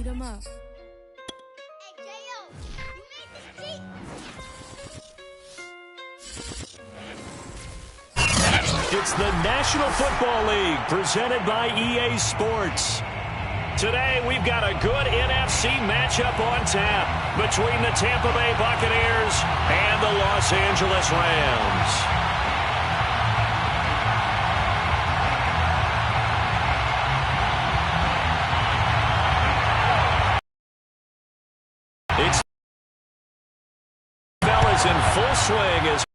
Eat 'em up. It's the National Football League presented by EA Sports. Today we've got a good NFC matchup on tap between the Tampa Bay Buccaneers and the Los Angeles Rams. It's fellas in full swing as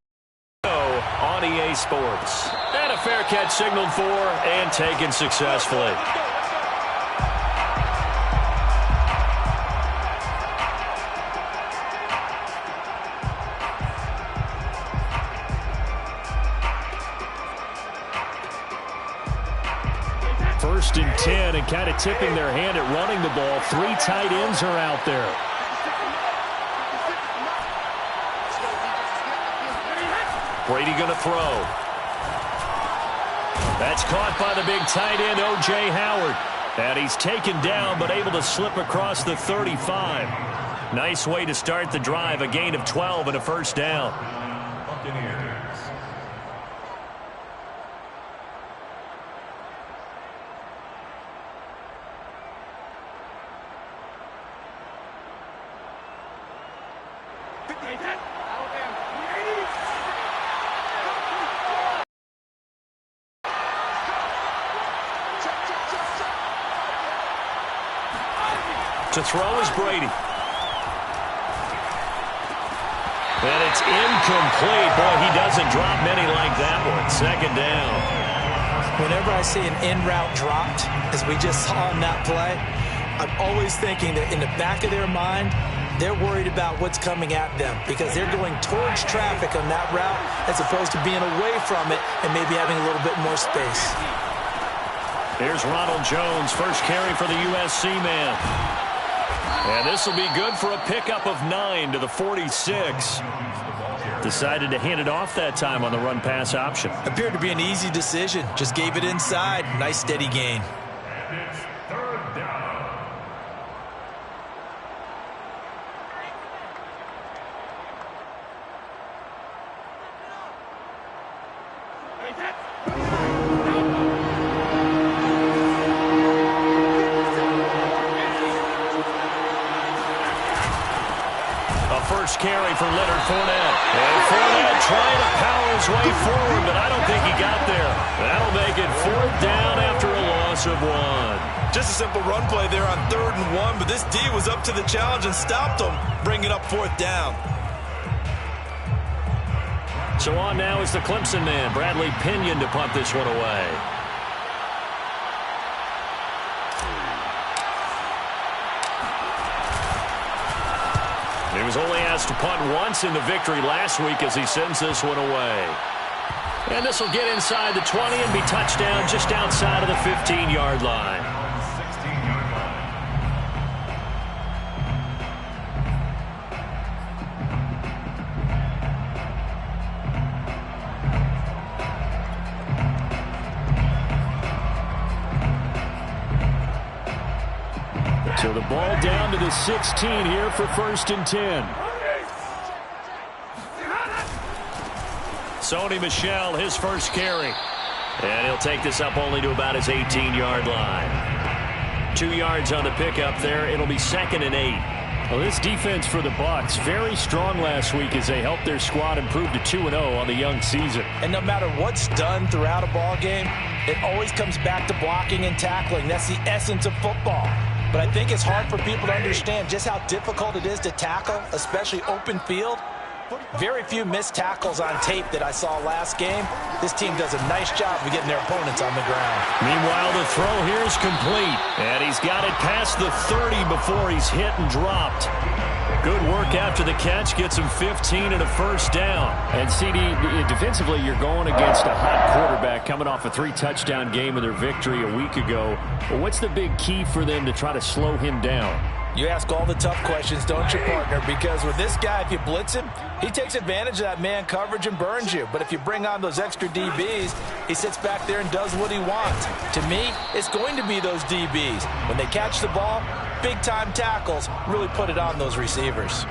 on EA Sports. And a fair catch signaled for and taken successfully. First and 10 and kind of tipping their hand at running the ball. 3 tight ends are out there. Brady going to throw. That's caught by the big tight end, O.J. Howard. And he's taken down, but able to slip across the 35. Nice way to start the drive. A gain of 12 and a first down. Buccaneers. To throw is Brady. And it's incomplete. Boy, he doesn't drop many like that one. Second down. Whenever I see an in-route dropped, as we just saw in that play, I'm always thinking that in the back of their mind, they're worried about what's coming at them because they're going towards traffic on that route as opposed to being away from it and maybe having a little bit more space. Here's Ronald Jones, first carry for the USC man. And this will be good for a pickup of 9 to the 46. Decided to hand it off that time on the run-pass option. Appeared to be an easy decision. Just gave it inside. Nice steady gain. Carry for Leonard Fournette. And Fournette trying to power his way forward, but I don't think he got there. That'll make it 4th down after a loss of 1. Just a simple run play there on 3rd and 1, but this D was up to the challenge and stopped him, bringing up 4th down. So on now is the Clemson man, Bradley Pinion, to punt this one away. He was only asked to punt once in the victory last week as he sends this one away. And this will get inside the 20 and be touchdown just outside of the 15-yard line. So the ball down to the 16 here for 1st and 10. Sony Michel, his first carry. And he'll take this up only to about his 18-yard line. 2 yards on the pickup there. It'll be 2nd and 8. Well, this defense for the Bucs, very strong last week as they helped their squad improve to 2-0 on the young season. And no matter what's done throughout a ball game, it always comes back to blocking and tackling. That's the essence of football. But I think it's hard for people to understand just how difficult it is to tackle, especially open field. Very few missed tackles on tape that I saw last game. This team does a nice job of getting their opponents on the ground. Meanwhile, the throw here is complete. And he's got it past the 30 before he's hit and dropped. Good work after the catch. Gets him 15 and a first down. And, CD, defensively, you're going against a hot quarterback coming off a 3-touchdown game of their victory a week ago. But what's the big key for them to try to slow him down? You ask all the tough questions, don't you, partner? Because with this guy, if you blitz him, he takes advantage of that man coverage and burns you. But if you bring on those extra DBs, he sits back there and does what he wants. To me, it's going to be those DBs. When they catch the ball, big-time tackles really put it on those receivers.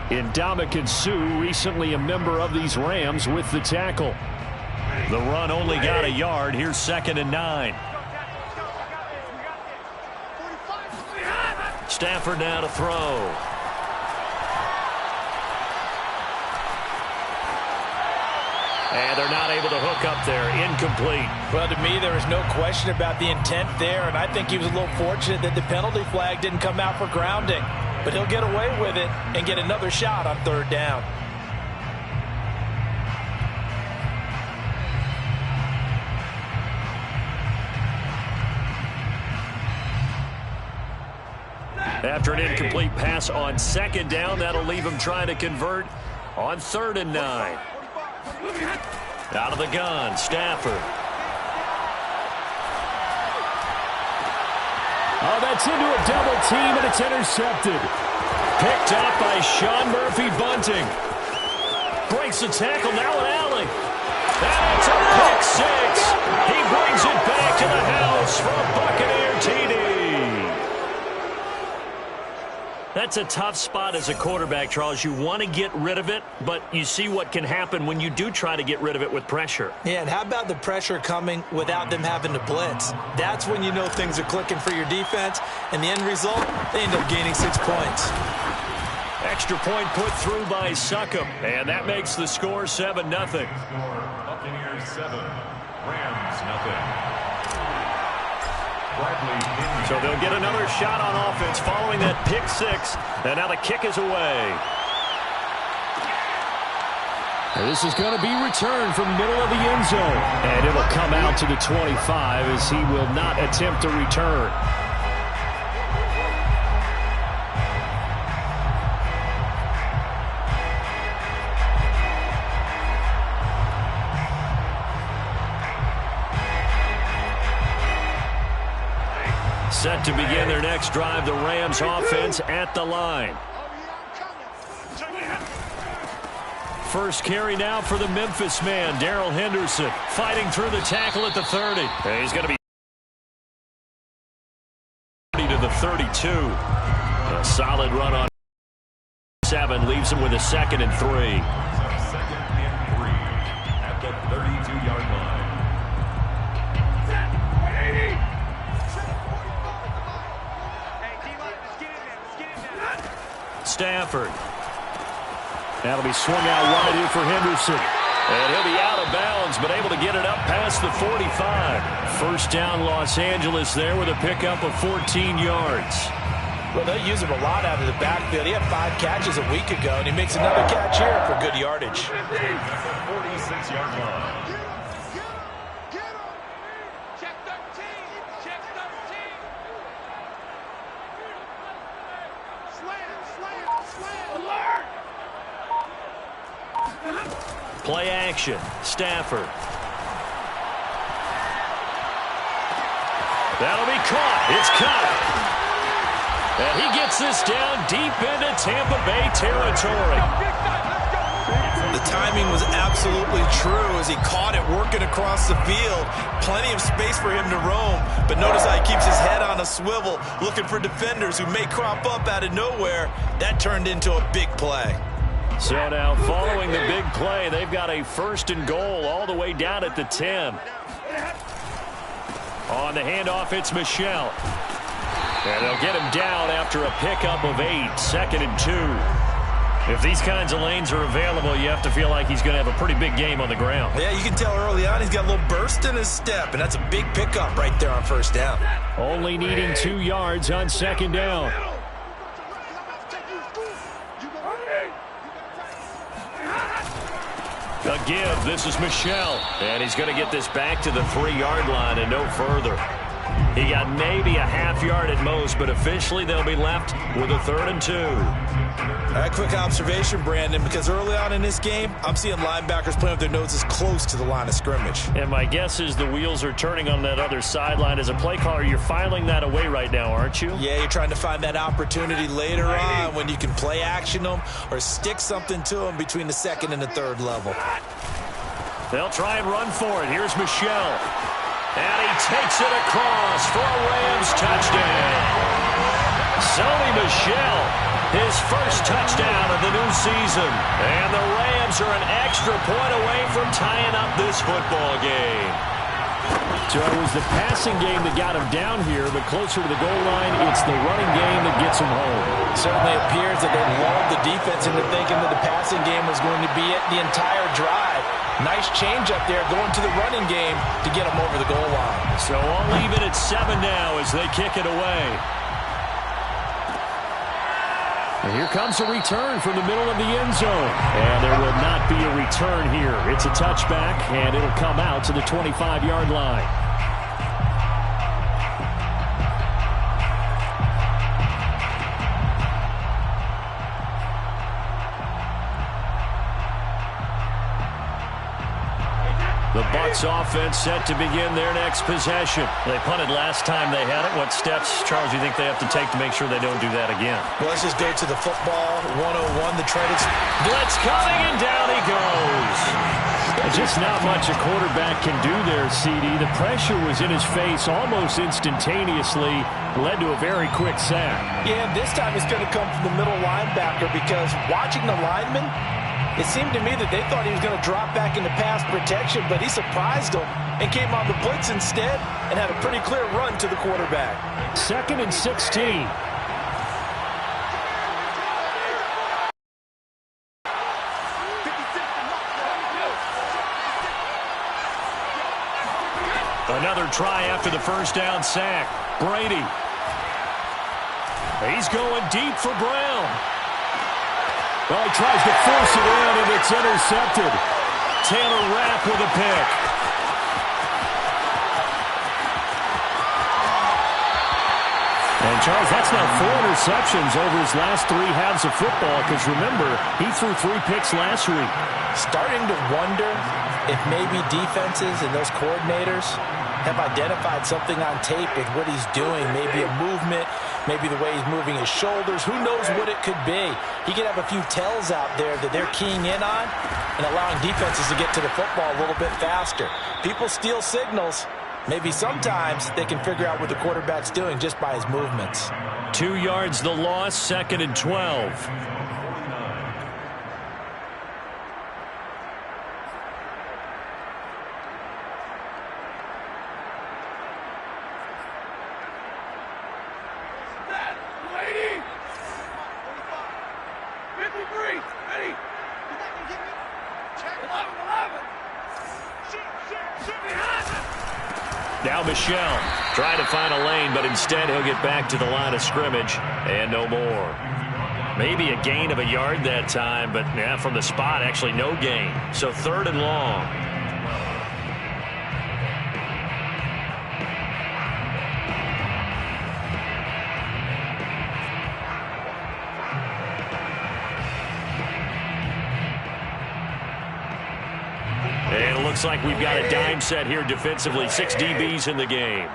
Ndamukong Suh, recently a member of these Rams, with the tackle. The run only got a yard. Here's 2nd and 9. Stafford now to throw. And they're not able to hook up there. Incomplete. Well, to me, there is no question about the intent there, and I think he was a little fortunate that the penalty flag didn't come out for grounding. But he'll get away with it and get another shot on 3rd down. After an incomplete pass on 2nd down, that'll leave him trying to convert on 3rd and 9. Out of the gun, Stafford. Oh, that's into a double team, and it's intercepted. Picked up by Sean Murphy-Bunting. Breaks the tackle, now an alley. And it's a pick 6. He brings it back to the house for a Buccaneer TD. That's a tough spot as a quarterback, Charles. You want to get rid of it, but you see what can happen when you do try to get rid of it with pressure. Yeah, and how about the pressure coming without them having to blitz? That's when you know things are clicking for your defense, and the end result, they end up gaining 6 points. Extra point put through by Succop, and that makes the score 7-0. Buccaneers 7, Rams 0. So they'll get another shot on offense following that pick 6, and now the kick is away. And this is going to be returned from middle of the end zone. And it'll come out to the 25 as he will not attempt to return. Set to begin their next drive, the Rams offense at the line. First carry now for the Memphis man, Darrell Henderson, fighting through the tackle at the 30. And he's going to be to the 32. A solid run on 7 leaves him with a 2nd and 3. 2nd and 3 at the 32-yard line. Stafford. That'll be swung out wide here for Henderson. And he'll be out of bounds, but able to get it up past the 45. First down, Los Angeles there with a pickup of 14 yards. Well, they use him a lot out of the backfield. He had 5 catches a week ago, and he makes another catch here for good yardage. 46-yard line. Play action. Stafford. That'll be caught. It's caught. And he gets this down deep into Tampa Bay territory. The timing was absolutely true as he caught it working across the field. Plenty of space for him to roam. But notice how he keeps his head on a swivel, looking for defenders who may crop up out of nowhere. That turned into a big play. So now following the big play, they've got a 1st and goal all the way down at the 10. On the handoff, it's Michel. And they'll get him down after a pickup of 8, 2nd and 2. If these kinds of lanes are available, you have to feel like he's going to have a pretty big game on the ground. Yeah, you can tell early on he's got a little burst in his step, and that's a big pickup right there on 1st down. Only needing 2 yards on 2nd down. A give. This is Michel. And he's going to get this back to the 3-yard line and no further. He got maybe a half yard at most, but officially they'll be left with a 3rd and 2. A quick observation, Brandon, because early on in this game, I'm seeing linebackers playing with their noses close to the line of scrimmage. And my guess is the wheels are turning on that other sideline. As a play caller, you're filing that away right now, aren't you? Yeah, you're trying to find that opportunity later on when you can play action them or stick something to them between the 2nd and the 3rd level. They'll try and run for it. Here's Michel. And he takes it across for a Rams touchdown. Sony Michel, his first touchdown of the new season. And the Rams are an extra point away from tying up this football game. So it was the passing game that got him down here, but closer to the goal line, it's the running game that gets him home. It certainly appears that they lulled the defense into thinking that the passing game was going to be it the entire drive. Nice change up there going to the running game to get them over the goal line. So I'll leave it at 7 now as they kick it away. And here comes a return from the middle of the end zone. And there will not be a return here. It's a touchback, and it'll come out to the 25-yard line. The Bucs offense set to begin their next possession. They punted last time they had it. What steps, Charles, do you think they have to take to make sure they don't do that again? Well, let's just go to the football 101, the trade. Blitz coming, and down he goes. Just not much a quarterback can do there, CD. The pressure was in his face almost instantaneously. Led to a very quick sack. Yeah, this time it's going to come from the middle linebacker because watching the lineman, it seemed to me that they thought he was going to drop back into pass protection, but he surprised them and came on the blitz instead and had a pretty clear run to the quarterback. 2nd and 16. Another try after the first down sack. Brady. He's going deep for Brown. Well, he tries to force it in, and it's intercepted. Taylor Rapp with a pick. And, Charles, that's now 4 interceptions over his last 3 halves of football, because, remember, he threw 3 picks last week. Starting to wonder if maybe defenses and those coordinators have identified something on tape with what he's doing, maybe a movement, maybe the way he's moving his shoulders. Who knows what it could be? He could have a few tells out there that they're keying in on and allowing defenses to get to the football a little bit faster. People steal signals. Maybe sometimes they can figure out what the quarterback's doing just by his movements. 2 yards the loss, 2nd and 12. Now Michel trying to find a lane, but instead he'll get back to the line of scrimmage and no more. Maybe a gain of a yard that time, but yeah, from the spot, actually no gain. So 3rd and long. And it looks like we've got a dime set here defensively. 6 DBs in the game.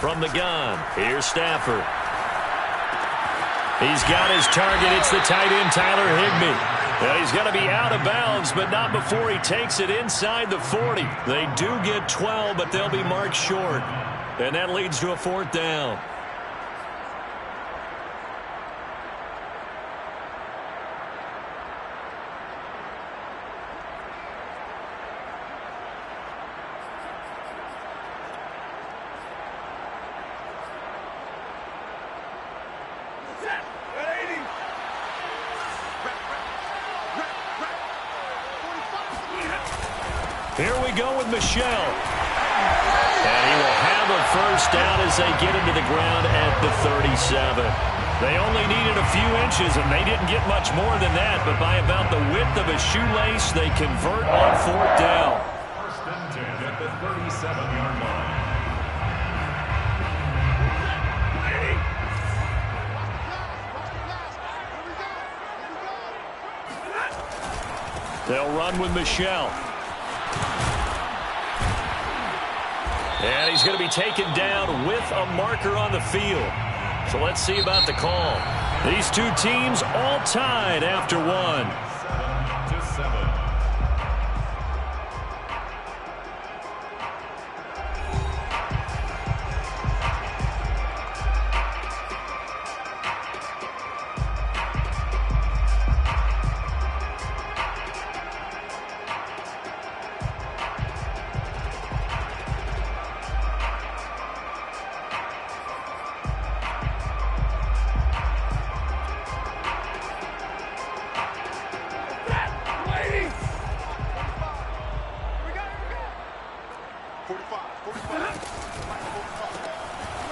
From the gun, here's Stafford. He's got his target. It's the tight end, Tyler Higbee. And he's going to be out of bounds, but not before he takes it inside the 40. They do get 12, but they'll be marked short. And that leads to a 4th down. Here we go with Michel. And he will have a first down as they get him to the ground at the 37. They only needed a few inches, and they didn't get much more than that. But by about the width of a shoelace, they convert on 4th down. First and 10 at the 37-yard line. They'll run with Michel. And he's going to be taken down with a marker on the field. So let's see about the call. These two teams all tied after one. 7-7.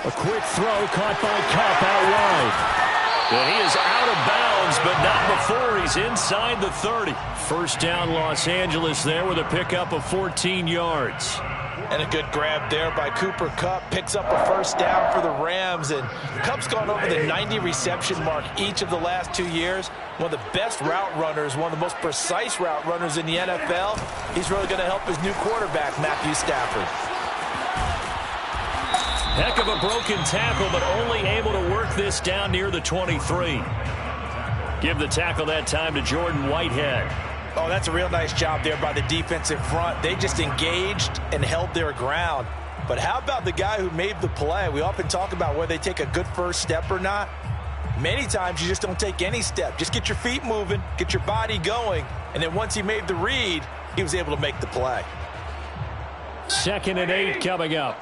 A quick throw caught by Kupp out wide. And he is out of bounds, but not before he's inside the 30. First down, Los Angeles there with a pickup of 14 yards. And a good grab there by Cooper Kupp. Picks up a first down for the Rams. And Kupp's gone over the 90 reception mark each of the last 2 years. One of the best route runners, one of the most precise route runners in the NFL. He's really going to help his new quarterback, Matthew Stafford. Heck of a broken tackle, but only able to work this down near the 23. Give the tackle that time to Jordan Whitehead. Oh, that's a real nice job there by the defensive front. They just engaged and held their ground. But how about the guy who made the play? We often talk about whether they take a good first step or not. Many times you just don't take any step. Just get your feet moving, get your body going, and then once he made the read, he was able to make the play. 2nd and 8 coming up.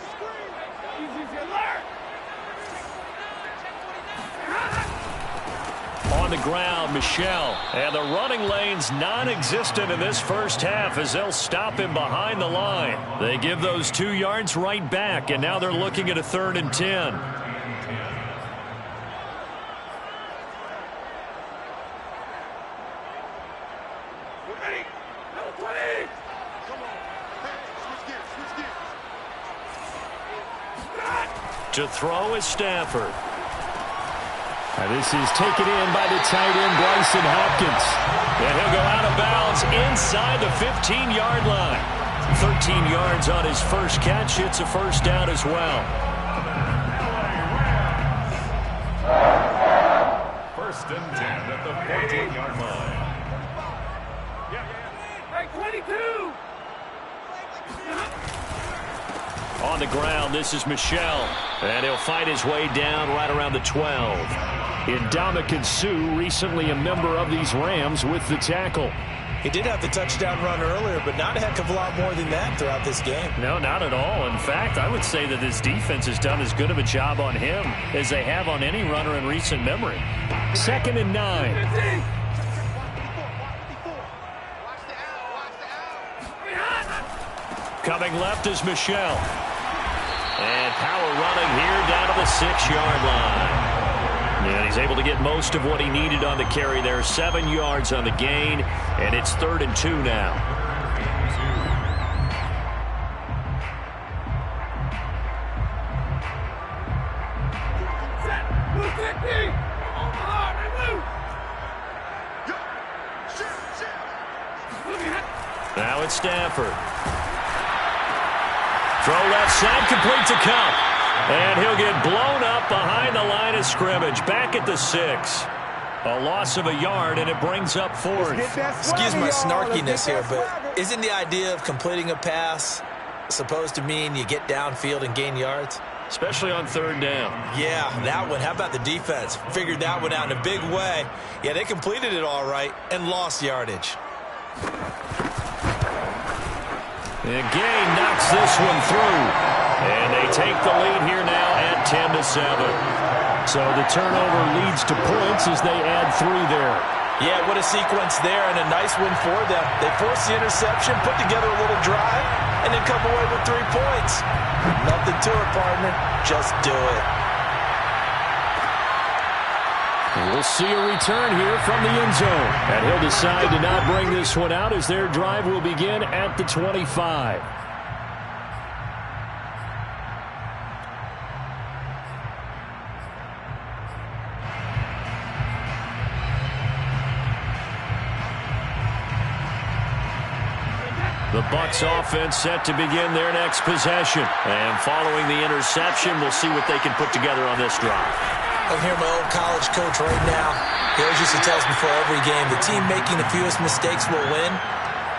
On the ground, Michel. And the running lane's non-existent in this first half as they'll stop him behind the line. They give those 2 yards right back, and now they're looking at a 3rd and 10. To throw is Stafford. And this is taken in by the tight end, Bryson Hopkins. And he'll go out of bounds inside the 15-yard line. 13 yards on his first catch. It's a first down as well. 1st and 10 at the 14-yard line. On the ground, this is Michel. And he'll fight his way down right around the 12. Ndamukong Suh, recently a member of these Rams, with the tackle. He did have the touchdown run earlier, but not a heck of a lot more than that throughout this game. No, not at all. In fact, I would say that this defense has done as good of a job on him as they have on any runner in recent memory. 2nd and 9. Coming left is Michel. And power running here down to the 6-yard line. And he's able to get most of what he needed on the carry there. 7 yards on the gain, and it's 3rd and 2 now. Now it's Stafford. Throw left side, complete to Kupp. And he'll get blown up behind the line of scrimmage. Back at the 6. A loss of a yard, and it brings up 4th. Excuse my snarkiness here, but isn't the idea of completing a pass supposed to mean you get downfield and gain yards? Especially on 3rd down. Yeah, that one. How about the defense? Figured that one out in a big way. Yeah, they completed it all right and lost yardage. And Gay knocks this one through. And they take the lead here now at 10-7. So the turnover leads to points as they add 3 there. Yeah, what a sequence there, and a nice win for them. They force the interception, put together a little drive, and then come away with 3 points. Nothing to it, partner. Just do it. And we'll see a return here from the end zone. And he'll decide to not bring this one out as their drive will begin at the 25. The Bucs offense set to begin their next possession. And following the interception, we'll see what they can put together on this drive. I can hear my old college coach right now. He always used to tell us before every game, the team making the fewest mistakes will win.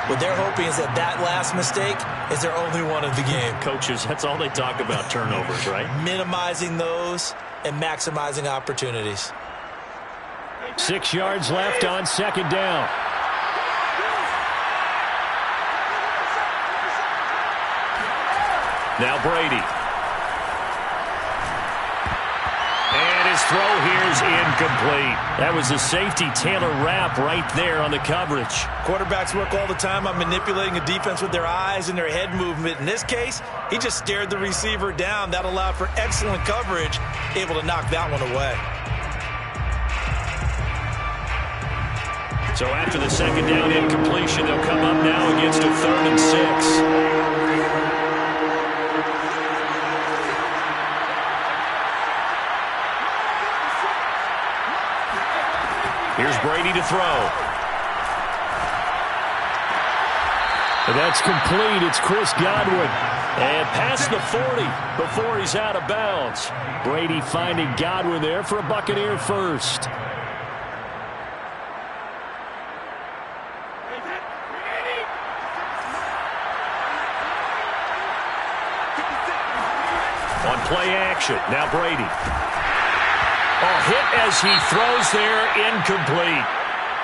What they're hoping is that that last mistake is their only one of the game. Coaches, that's all they talk about, turnovers, right? Minimizing those and maximizing opportunities. 6 yards left on second down. Now Brady. And his throw here is incomplete. That was a safety Taylor Rapp right there on the coverage. Quarterbacks work all the time on manipulating a defense with their eyes and their head movement. In this case, he just stared the receiver down. That allowed for excellent coverage, able to knock that one away. So after the second down incompletion, they'll come up now against a 3rd and 6. Here's Brady to throw. That's complete. It's Chris Godwin. And past the 40 before he's out of bounds. Brady finding Godwin there for a Buccaneer first. On play action, now Brady. Hit as he throws there, incomplete.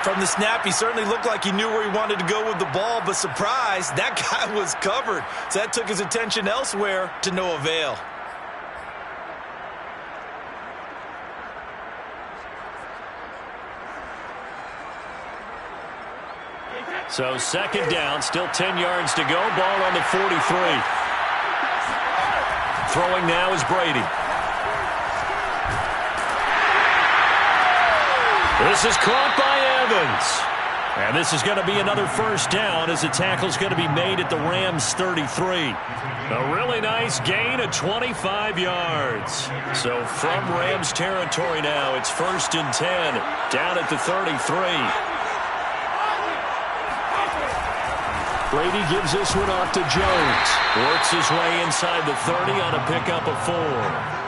From the snap, he certainly looked like he knew where he wanted to go with the ball, but surprise, that guy was covered. So that took his attention elsewhere to no avail. So second down, still 10 yards to go, ball on the 43. Throwing now is Brady. This is caught by Evans. And this is going to be another first down as the tackle's going to be made at the Rams' 33. A really nice gain of 25 yards. So from Rams territory now, it's 1st and 10 down at the 33. Brady gives this one off to Jones. Works his way inside the 30 on a pickup of 4.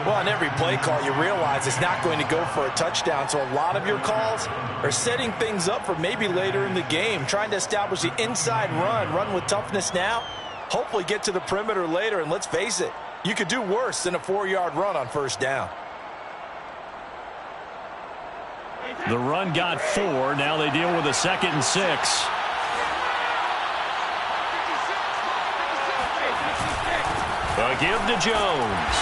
Well, on every play call, you realize it's not going to go for a touchdown, so a lot of your calls are setting things up for maybe later in the game, trying to establish the inside run with toughness now, hopefully get to the perimeter later, and let's face it, you could do worse than a 4-yard run on first down. The run got 4. Now they deal with a 2nd and 6. A give to Jones.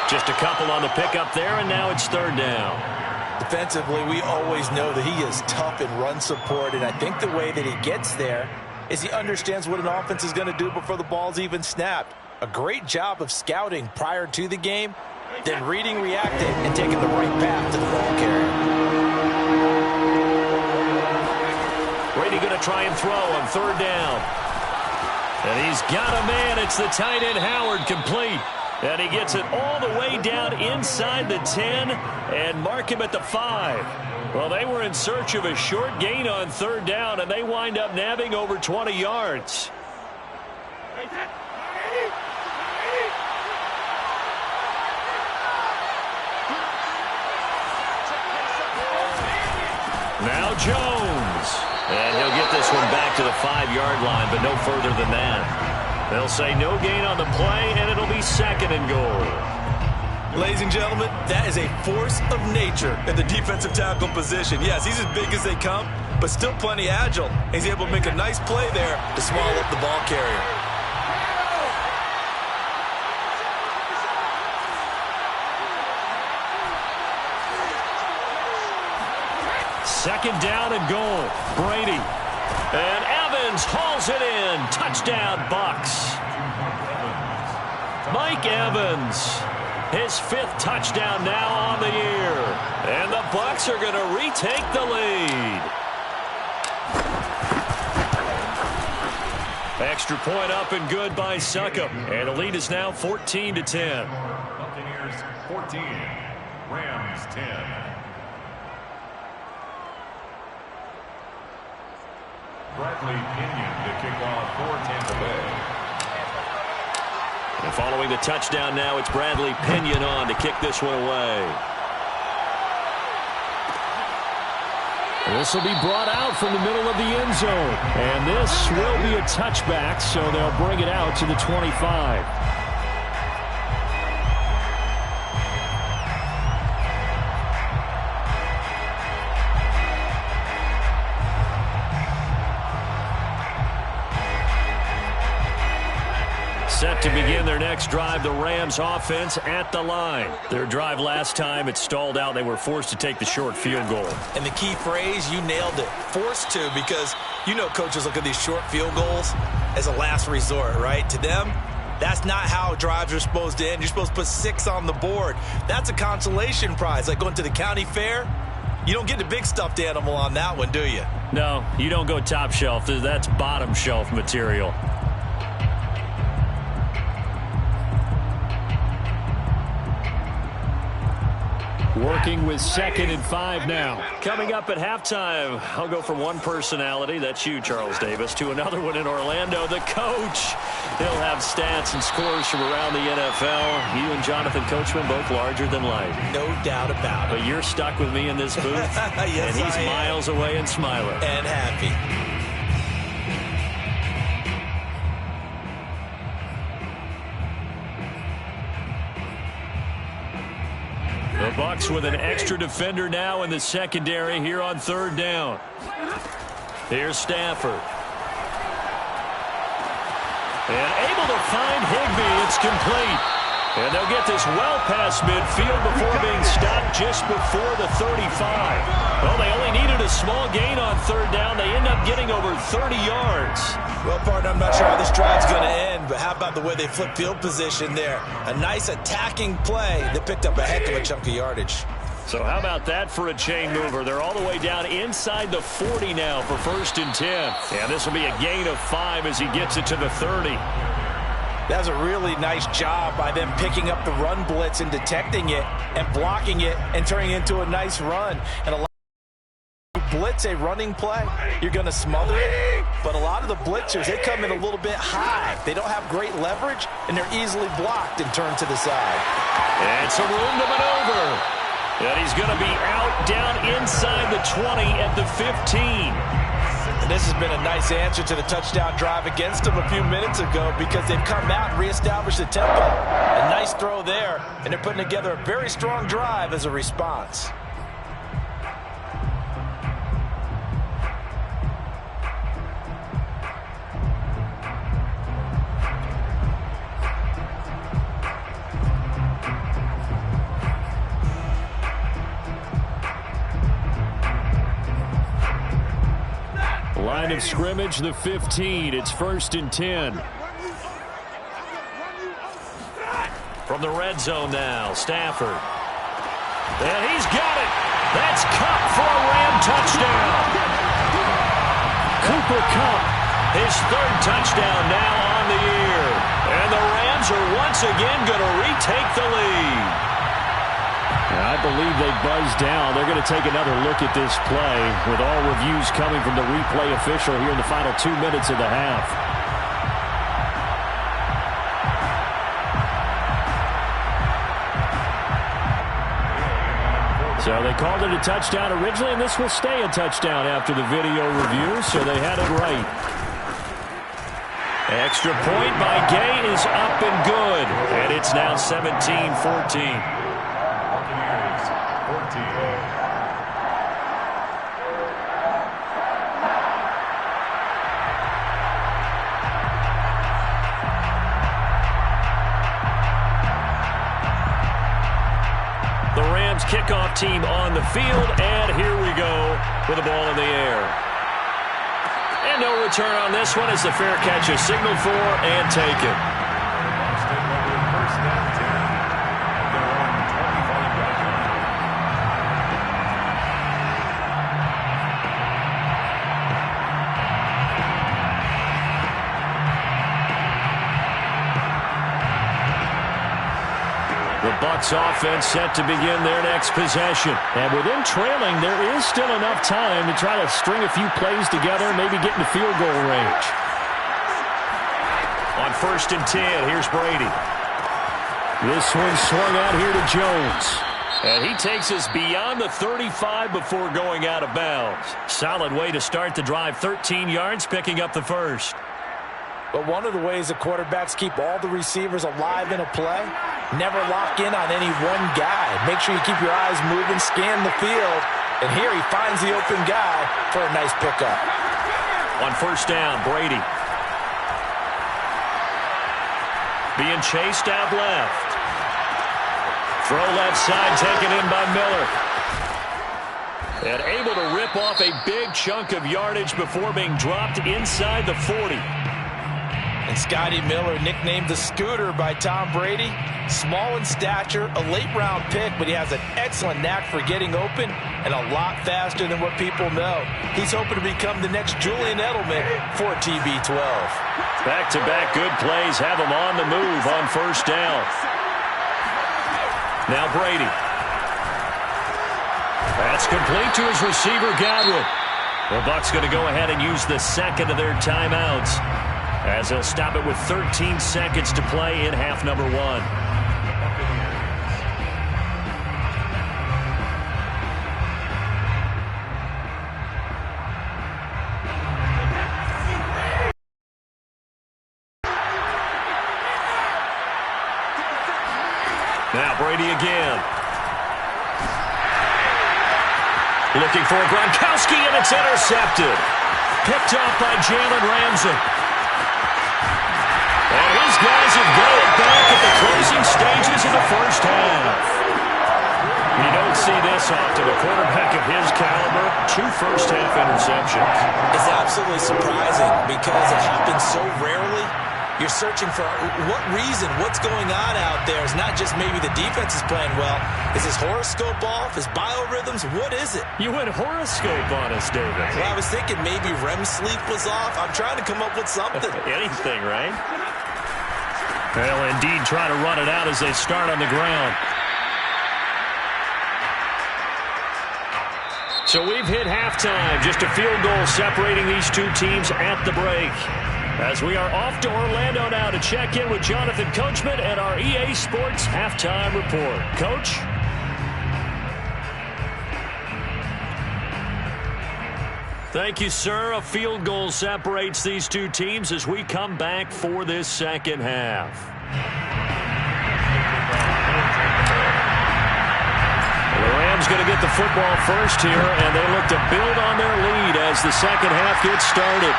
Just a couple on the pickup there, and now it's 3rd down. Defensively, we always know that he is tough in run support, and I think the way that he gets there is he understands what an offense is going to do before the ball's even snapped. A great job of scouting prior to the game, then reading, reacting, and taking the right path to the ball carrier. Brady going to try and throw on 3rd down. And he's got a man. It's the tight end Howard, complete. And he gets it all the way down inside the 10 and mark him at the 5. Well, they were in search of a short gain on 3rd down, and they wind up nabbing over 20 yards. Now Jones. And he'll get this one back to the 5-yard line, but no further than that. They'll say no gain on the play, and it'll be 2nd and goal. Ladies and gentlemen, that is a force of nature in the defensive tackle position. Yes, he's as big as they come, but still plenty agile. He's able to make a nice play there to swallow up the ball carrier. Second down and goal. Brady. And Evans hauls it in. Touchdown, Bucs. Mike Evans, his 5th touchdown now on the year. And the Bucs are going to retake the lead. Extra point up and good by Succop. And the lead is now 14-10. Buccaneers 14, Rams 10. Bradley Pinion to kick off for Tampa Bay. And following the touchdown now, it's Bradley Pinion on to kick this one away. This will be brought out from the middle of the end zone. And this will be a touchback, so they'll bring it out to the 25. Set to begin their next drive, the Rams offense at the line. Their drive last time, it stalled out. They were forced to take the short field goal. And the key phrase, you nailed it. Forced to, because you know coaches look at these short field goals as a last resort, right? To them, that's not how drives are supposed to end. You're supposed to put 6 on the board. That's a consolation prize. Like going to the county fair, you don't get the big stuffed animal on that one, do you? No, you don't go top shelf. That's bottom shelf material. Working with 2nd and 5 now. Coming up at halftime, I'll go from one personality, that's you, Charles Davis, to another one in Orlando, the coach. He'll have stats and scores from around the NFL. You and Jonathan Coachman, both larger than life. No doubt about it. But you're stuck with me in this booth, yes, and he's miles away and smiling. And happy. The Bucs with an extra defender now in the secondary here on 3rd down. Here's Stafford. And able to find Higbee. It's complete. And they'll get this well past midfield before being stopped just before the 35. Well, they only needed a small gain on 3rd down. They end up getting over 30 yards. Well, partner, I'm not sure how this drive's going to end, but how about the way they flip field position there? A nice attacking play that picked up a heck of a chunk of yardage. So how about that for a chain mover? They're all the way down inside the 40 now for 1st and 10. And this will be a gain of 5 as he gets it to the 30. That was a really nice job by them picking up the run blitz and detecting it and blocking it and turning it into a nice run. And a lot of blitz a running play, you're going to smother it. But a lot of the blitzers, they come in a little bit high. They don't have great leverage, and they're easily blocked and turned to the side. And some room to maneuver. And he's going to be out down inside the 20 at the 15. And this has been a nice answer to the touchdown drive against them a few minutes ago, because they've come out and reestablished the tempo. A nice throw there, and they're putting together a very strong drive as a response. Line of scrimmage, the 15. It's 1st and 10. From the red zone now, Stafford. And he's got it. That's Kupp for a Ram touchdown. Cooper Kupp, his 3rd touchdown now on the year. And the Rams are once again going to retake the lead. I believe they buzzed down. They're going to take another look at this play, with all reviews coming from the replay official here in the final 2 minutes of the half. So they called it a touchdown originally, and this will stay a touchdown after the video review, so they had it right. Extra point by Gay is up and good. And it's now 17-14. The Rams kickoff team on the field, and here we go with the ball in the air. And no return on this one as the fair catch is signaled for and taken. The Bucs offense set to begin their next possession. And within trailing, there is still enough time to try to string a few plays together, maybe get into field goal range. On 1st and 10, here's Brady. This one swung out here to Jones. And he takes us beyond the 35 before going out of bounds. Solid way to start the drive. 13 yards, picking up the first. But one of the ways the quarterbacks keep all the receivers alive in a play, never lock in on any one guy. Make sure you keep your eyes moving, scan the field. And here he finds the open guy for a nice pickup. On 1st down, Brady. Being chased out left. Throw left side, taken in by Miller. And able to rip off a big chunk of yardage before being dropped inside the 40. And Scotty Miller, nicknamed the Scooter by Tom Brady. Small in stature, a late-round pick, but he has an excellent knack for getting open and a lot faster than what people know. He's hoping to become the next Julian Edelman for TB12. Back-to-back good plays have him on the move on 1st down. Now Brady. That's complete to his receiver, Godwin. The Bucs going to go ahead and use the second of their timeouts, as they'll stop it with 13 seconds to play in half number 1. Now Brady again. Looking for Gronkowski, and it's intercepted. Picked off by Jalen Ramsey. And his guys have got it back at the closing stages of the first half. You don't see this often. A quarterback of his caliber, 2 first-half interceptions. It's absolutely surprising because it happens so rarely. You're searching for what reason, what's going on out there. It's not just maybe the defense is playing well. Is his horoscope off? His biorhythms? What is it? You went horoscope on us, David. Well, I was thinking maybe REM sleep was off. I'm trying to come up with something. Anything, right? They'll indeed try to run it out as they start on the ground. So we've hit halftime. Just a field goal separating these two teams at the break. As we are off to Orlando now to check in with Jonathan Coachman and our EA Sports Halftime Report. Coach? Thank you, sir. A field goal separates these two teams as we come back for this second half. The Rams going to get the football first here, and they look to build on their lead as the second half gets started.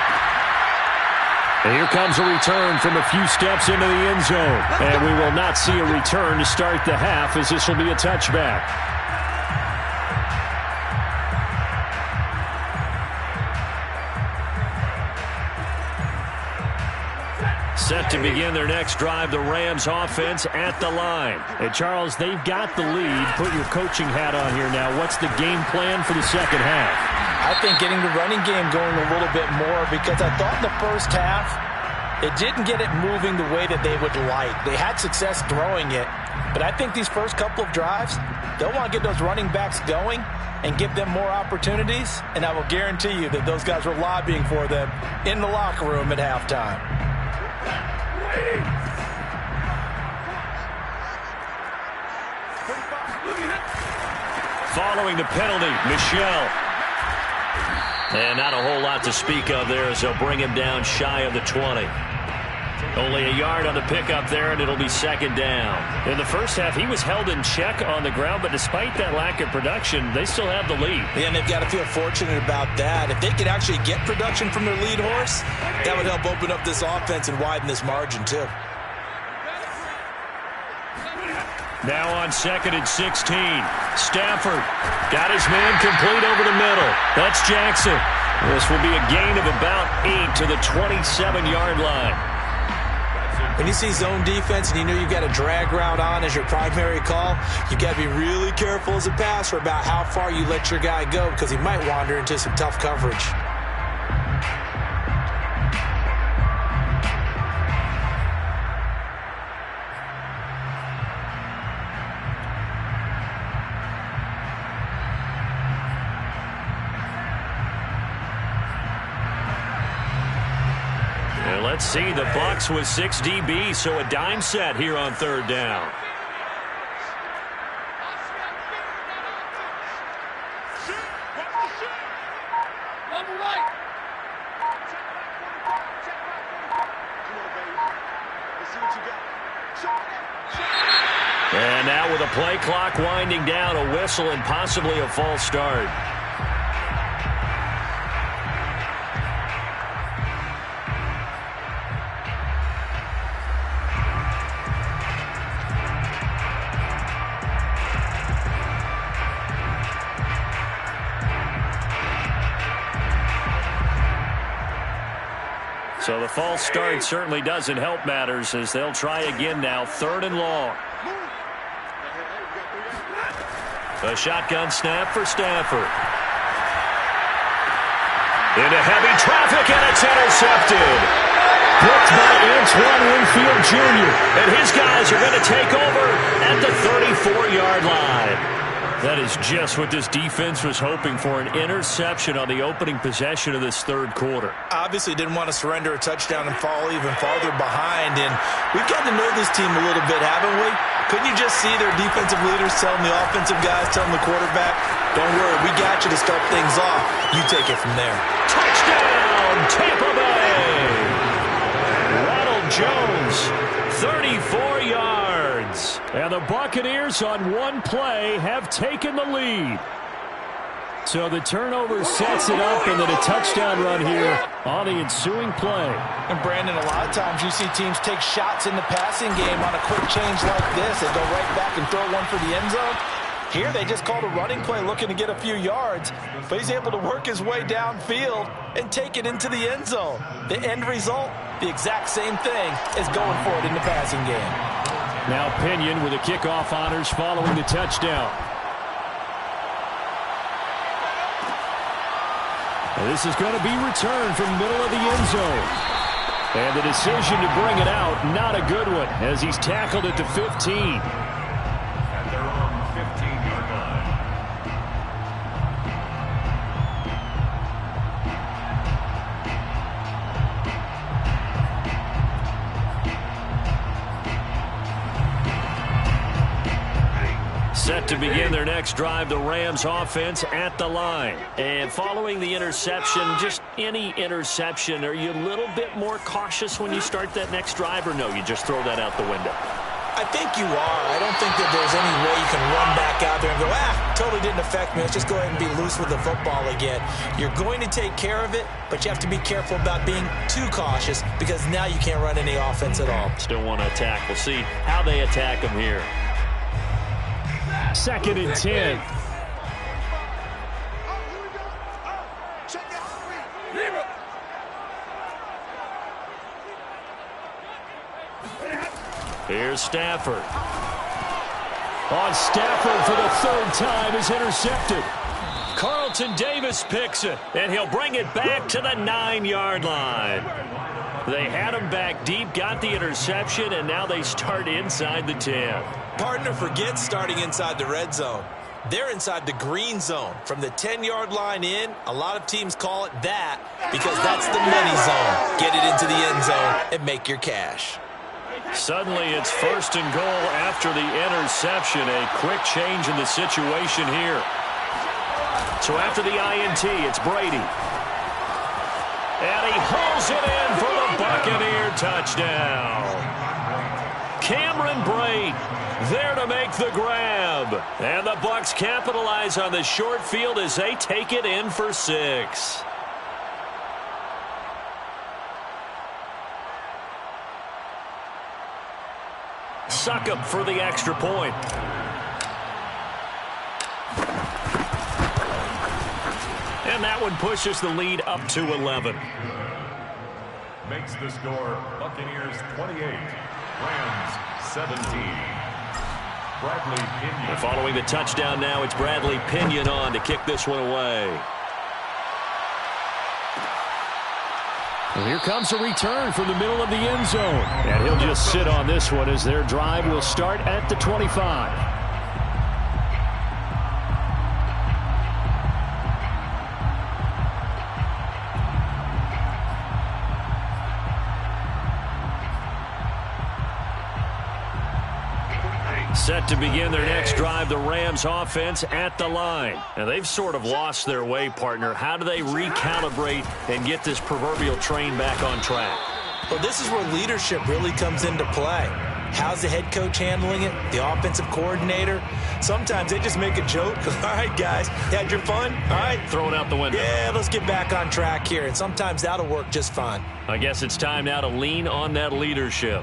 And here comes a return from a few steps into the end zone. And we will not see a return to start the half, as this will be a touchback. Set to begin their next drive, the Rams offense at the line. Hey, Charles, they've got the lead. Put your coaching hat on here now. What's the game plan for the second half? I think getting the running game going a little bit more, because I thought in the first half it didn't get it moving the way that they would like. They had success throwing it, but I think these first couple of drives, they'll want to get those running backs going and give them more opportunities, and I will guarantee you that those guys were lobbying for them in the locker room at halftime. Following the penalty, Michel. And not a whole lot to speak of there as they'll bring him down shy of the 20. Only a yard on the pickup there, and it'll be second down. In the first half, he was held in check on the ground, but despite that lack of production, they still have the lead. Yeah, and they've got to feel fortunate about that. If they could actually get production from their lead horse, that would help open up this offense and widen this margin, too. Now on 2nd and 16. Stafford got his man complete over the middle. That's Jackson. This will be a gain of about 8 to the 27-yard line. When you see zone defense and you know you've got a drag route on as your primary call, you've got to be really careful as a passer about how far you let your guy go, because he might wander into some tough coverage. Let's see, the Bucs with 6 DBs, so a dime set here on third down. And now with a play clock winding down, a whistle and possibly a false start. So the false start certainly doesn't help matters as they'll try again now, 3rd and long. A shotgun snap for Stafford. Into heavy traffic, and it's intercepted. Blocked by Antoine Winfield Jr. And his guys are going to take over at the 34-yard line. That is just what this defense was hoping for, an interception on the opening possession of this third quarter. Obviously didn't want to surrender a touchdown and fall even farther behind, and we've gotten to know this team a little bit, haven't we? Couldn't you just see their defensive leaders telling the offensive guys, telling the quarterback, don't worry, we got you to start things off. You take it from there. Touchdown, Tampa Bay! Ronald Jones, 34 yards. And the Buccaneers on one play have taken the lead. So the turnover sets it up, and then a touchdown run here on the ensuing play. And Brandon, a lot of times you see teams take shots in the passing game on a quick change like this. They go right back and throw one for the end zone. Here they just called a running play looking to get a few yards, but he's able to work his way downfield and take it into the end zone. The end result, the exact same thing as going for it in the passing game. Now Pinion with the kickoff honors following the touchdown. And this is going to be returned from middle of the end zone. And the decision to bring it out, not a good one, as he's tackled at the 15. At their own 15-yard line. Set to begin their next drive, the Rams offense at the line. And following the interception, just any interception, are you a little bit more cautious when you start that next drive, or no, you just throw that out the window? I think you are. I don't think that there's any way you can run back out there and go, totally didn't affect me. Let's just go ahead and be loose with the football again. You're going to take care of it, but you have to be careful about being too cautious because now you can't run any offense at all. Still want to attack. We'll see how they attack them here. 2nd and 10. Here's Stafford. On Stafford for the 3rd time is intercepted. Carlton Davis picks it, and he'll bring it back to the 9-yard line. They had him back deep, got the interception, and now they start inside the 10. Partner forgets starting inside the red zone. They're inside the green zone. From the 10-yard line in, a lot of teams call it that because that's the money zone. Get it into the end zone and make your cash. Suddenly it's 1st and goal after the interception. A quick change in the situation here. So after the INT, it's Brady. And he hauls it in for the Buccaneer touchdown. Cameron Brate there to make the grab. And the Bucs capitalize on the short field as they take it in for 6. Succop for the extra point. And that one pushes the lead up to 11. Makes the score Buccaneers 28, Rams 17. Bradley Pinion. And following the touchdown now, it's Bradley Pinion on to kick this one away. And here comes a return from the middle of the end zone. And he'll just sit on this one as their drive will start at the 25. Set to begin their next drive, the Rams offense at the line. And they've sort of lost their way, partner. How do they recalibrate and get this proverbial train back on track? Well, this is where leadership really comes into play. How's the head coach handling it? The offensive coordinator? Sometimes they just make a joke. All right, guys, had your fun? All right. Throw it out the window. Yeah, let's get back on track here. And sometimes that'll work just fine. I guess it's time now to lean on that leadership.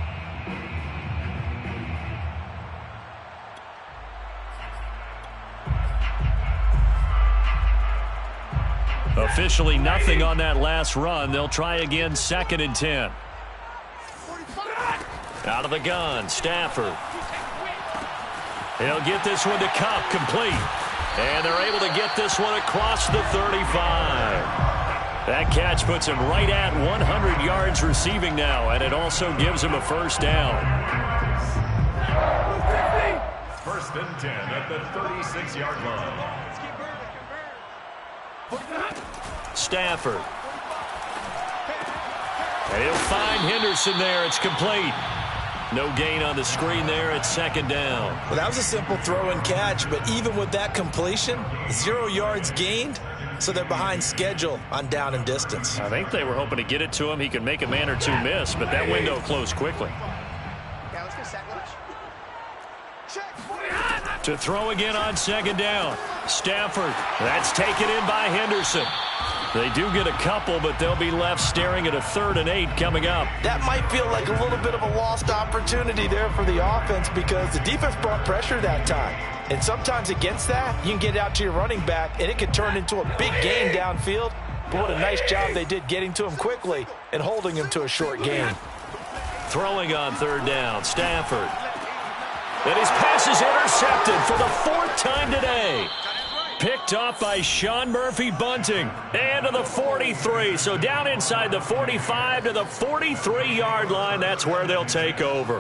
Officially nothing on that last run. They'll try again, 2nd and 10. Out of the gun, Stafford. He'll get this one to Cup, complete. And they're able to get this one across the 35. That catch puts him right at 100 yards receiving now, and it also gives him a first down. 1st and 10 at the 36-yard line. Stafford. And he'll find Henderson there. It's complete. No gain on the screen there at 2nd down. Well, that was a simple throw and catch, but even with that completion, 0 yards gained, so they're behind schedule on down and distance. I think they were hoping to get it to him. He could make a man or two miss, but that window closed quickly. To throw again on 2nd down. Stafford. That's taken in by Henderson. They do get a couple, but they'll be left staring at a 3rd and 8 coming up. That might feel like a little bit of a lost opportunity there for the offense because the defense brought pressure that time. And sometimes against that, you can get out to your running back, and it can turn into a big gain downfield. But what a nice job they did getting to him quickly and holding him to a short gain. Throwing on 3rd down, Stafford. And his pass is intercepted for the 4th time today. Picked off by Sean Murphy Bunting. And to the 43. So down inside the 45 to the 43-yard line. That's where they'll take over.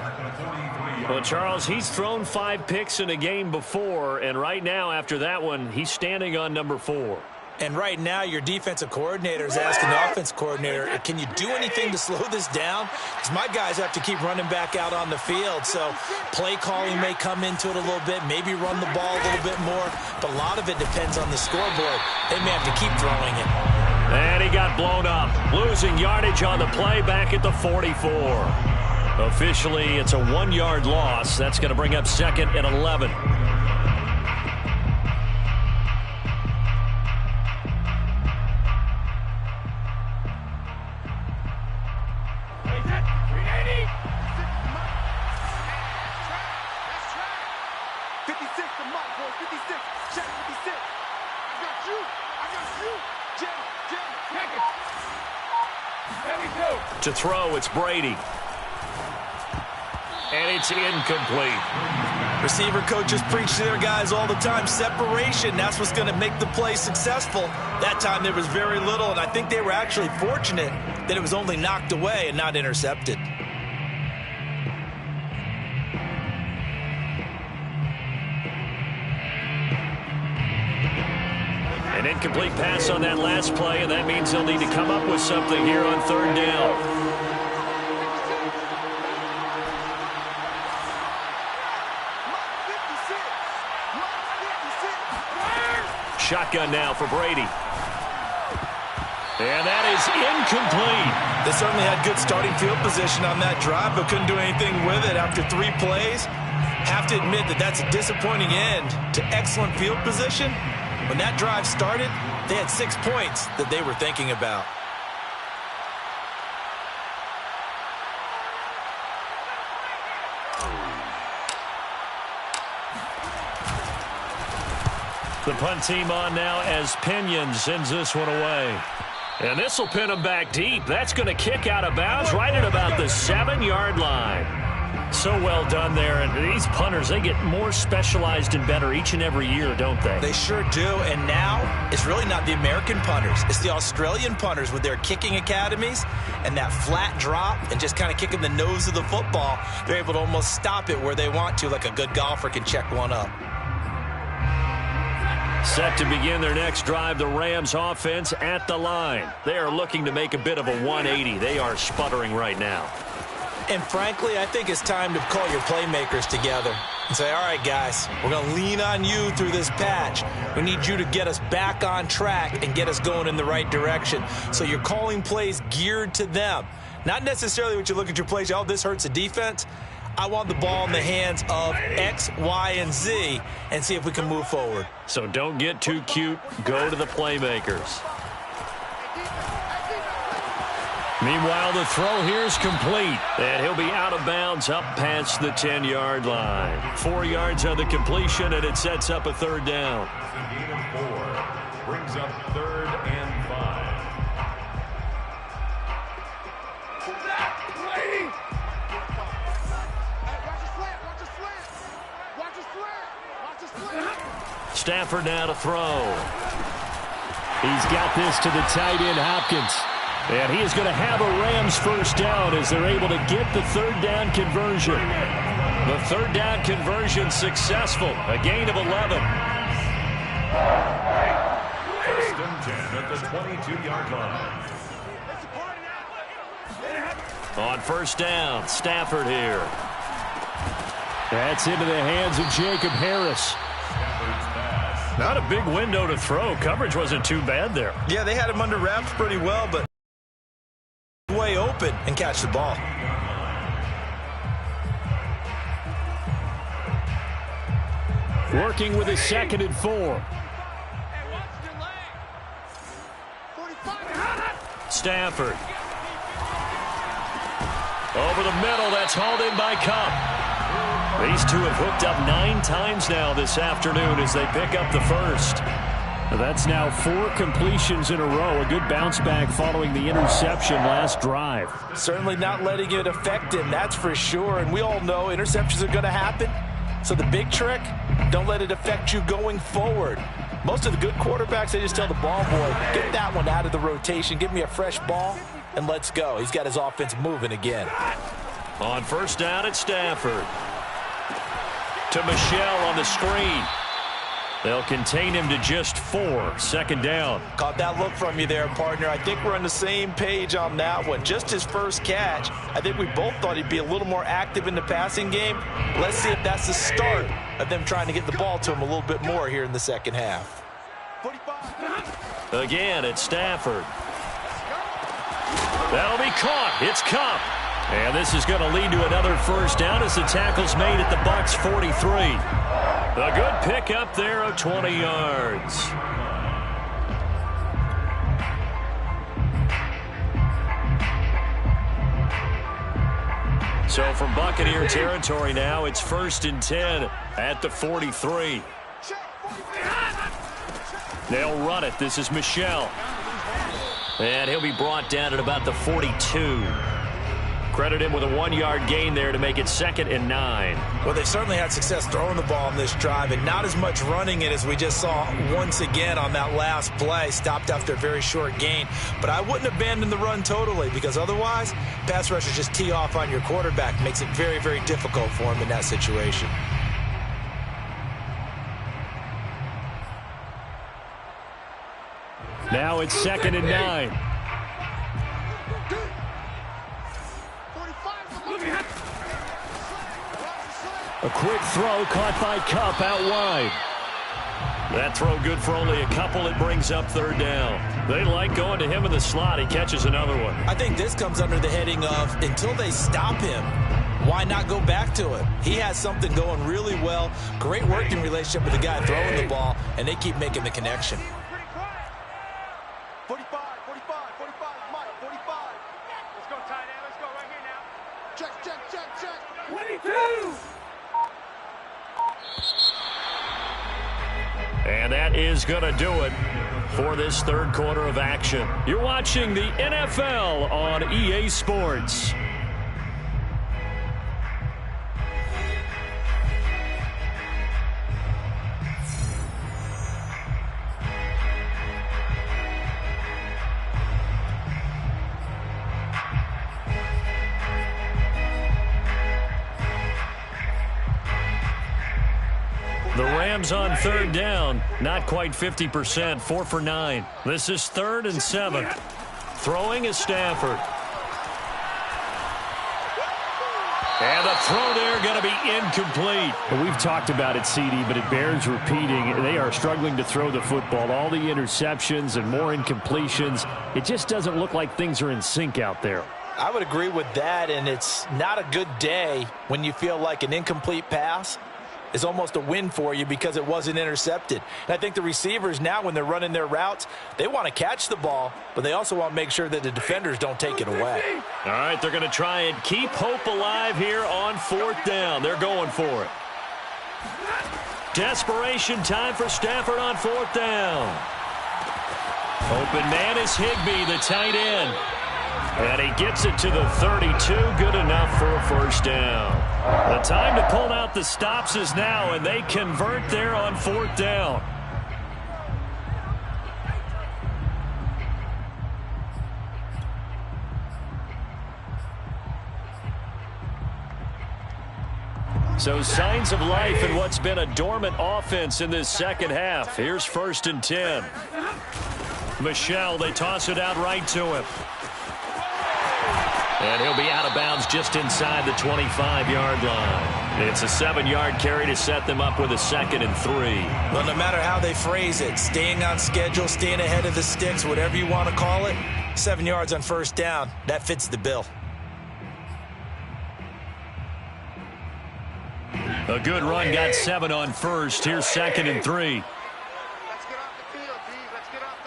Well, Charles, he's thrown 5 picks in a game before. And right now, after that one, he's standing on number 4. And right now, your defensive coordinator is asking the offense coordinator, can you do anything to slow this down? Because my guys have to keep running back out on the field. So play calling may come into it a little bit, maybe run the ball a little bit more. But a lot of it depends on the scoreboard. They may have to keep throwing it. And he got blown up, losing yardage on the play back at the 44. Officially, it's a 1-yard loss. That's going to bring up 2nd and 11. To throw, it's Brady. And it's incomplete. Receiver coaches preach to their guys all the time. Separation, that's what's going to make the play successful. That time there was very little, and I think they were actually fortunate that it was only knocked away and not intercepted. An incomplete pass on that last play, and that means they'll need to come up with something here on 3rd down. Shotgun now for Brady. And that is incomplete. They certainly had good starting field position on that drive, but couldn't do anything with it after 3 plays. Have to admit that that's a disappointing end to excellent field position. When that drive started, they had 6 points that they were thinking about. The punt team on now as Pinion sends this one away. And this will pin him back deep. That's going to kick out of bounds right at about the 7-yard line. So well done there. And these punters, they get more specialized and better each and every year, don't they? They sure do. And now it's really not the American punters. It's the Australian punters with their kicking academies and that flat drop and just kind of kicking the nose of the football. They're able to almost stop it where they want to, like a good golfer can check one up. Set to begin their next drive, the Rams offense at the line. They are looking to make a bit of a 180. They are sputtering right now. And frankly, I think it's time to call your playmakers together. and say, all right, guys, we're going to lean on you through this patch. We need you to get us back on track and get us going in the right direction. So you're calling plays geared to them. Not necessarily what you look at your plays, oh, this hurts the defense. I want the ball in the hands of X, Y, and Z and see if we can move forward. So don't get too cute. Go to the playmakers. Meanwhile, the throw here is complete. And he'll be out of bounds up past the 10-yard line. 4 yards on the completion, and it sets up a third down. Gain of 4 brings up 3rd and 5. Stafford now to throw. He's got this to the tight end, Hopkins. And he is going to have a Rams first down as they're able to get the third down conversion. The third down conversion successful. A gain of 11. 1st and 10 at the 22-yard line. On first down, Stafford here. That's into the hands of Jacob Harris. Not a big window to throw. Coverage wasn't too bad there. Yeah, they had him under wraps pretty well, but way open and catch the ball. Working with a 2nd and 4. Stafford. Over the middle, that's hauled in by Kupp. These two have hooked up 9 times now this afternoon as they pick up the first. That's now 4 completions in a row. A good bounce back following the interception last drive. Certainly not letting it affect him, that's for sure. And we all know interceptions are going to happen. So the big trick, don't let it affect you going forward. Most of the good quarterbacks, they just tell the ball boy, get that one out of the rotation, give me a fresh ball, and let's go. He's got his offense moving again. On first down, it's Stafford. To Michelle on the screen. They'll contain him to just 4. 2nd down. Caught that look from you there, partner. I think we're on the same page on that one. Just his first catch. I think we both thought he'd be a little more active in the passing game. Let's see if that's the start of them trying to get the ball to him a little bit more here in the second half. Again, it's Stafford. That'll be caught. It's Kupp. And this is going to lead to another first down as the tackle's made at the Bucs 43. A good pick up there of 20 yards. So from Buccaneer territory now, it's 1st and 10 at the 43. They'll run it. This is Michelle. And he'll be brought down at about the 42. Credit him with a 1-yard gain there to make it 2nd and 9. Well, they've certainly had success throwing the ball on this drive and not as much running it as we just saw once again on that last play. Stopped after a very short gain. But I wouldn't abandon the run totally because otherwise, pass rushers just tee off on your quarterback. Makes it very, very difficult for him in that situation. Now it's 2nd and 9. A quick throw caught by Kupp out wide. That throw good for only a couple. It brings up 3rd down. They like going to him in the slot. He catches another one. I think this comes under the heading of until they stop him, why not go back to it? He has something going really well. Great working relationship with the guy throwing the ball, and they keep making the connection. 45, Mike, 45. Let's go, tight end. Let's go right here now. Check. 22. And that is going to do it for this 3rd quarter of action. You're watching the NFL on EA Sports. The Rams on 3rd down, not quite 50%, 4 for 9. This is 3rd and 7. Throwing is Stafford. And the throw there going to be incomplete. Well, we've talked about it, CD, but it bears repeating. They are struggling to throw the football. All the interceptions and more incompletions. It just doesn't look like things are in sync out there. I would agree with that, and it's not a good day when you feel like an incomplete pass is almost a win for you because it wasn't intercepted. And I think the receivers now, when they're running their routes, they want to catch the ball, but they also want to make sure that the defenders don't take it away. All right, they're going to try and keep hope alive here on 4th down. They're going for it. Desperation time for Stafford on 4th down. Open man is Higbee, the tight end. And he gets it to the 32. Good enough for a first down. The time to pull out the stops is now, and they convert there on 4th down. So signs of life in what's been a dormant offense in this second half. Here's 1st and 10. Michel, they toss it out right to him. And he'll be out of bounds just inside the 25-yard line. It's a 7-yard carry to set them up with a 2nd and 3. Well, no matter how they phrase it, staying on schedule, staying ahead of the sticks, whatever you want to call it, 7 yards on 1st down, that fits the bill. A good run got 7 on 1st. Here's 2nd and 3. Let's get off the field, D. Let's get off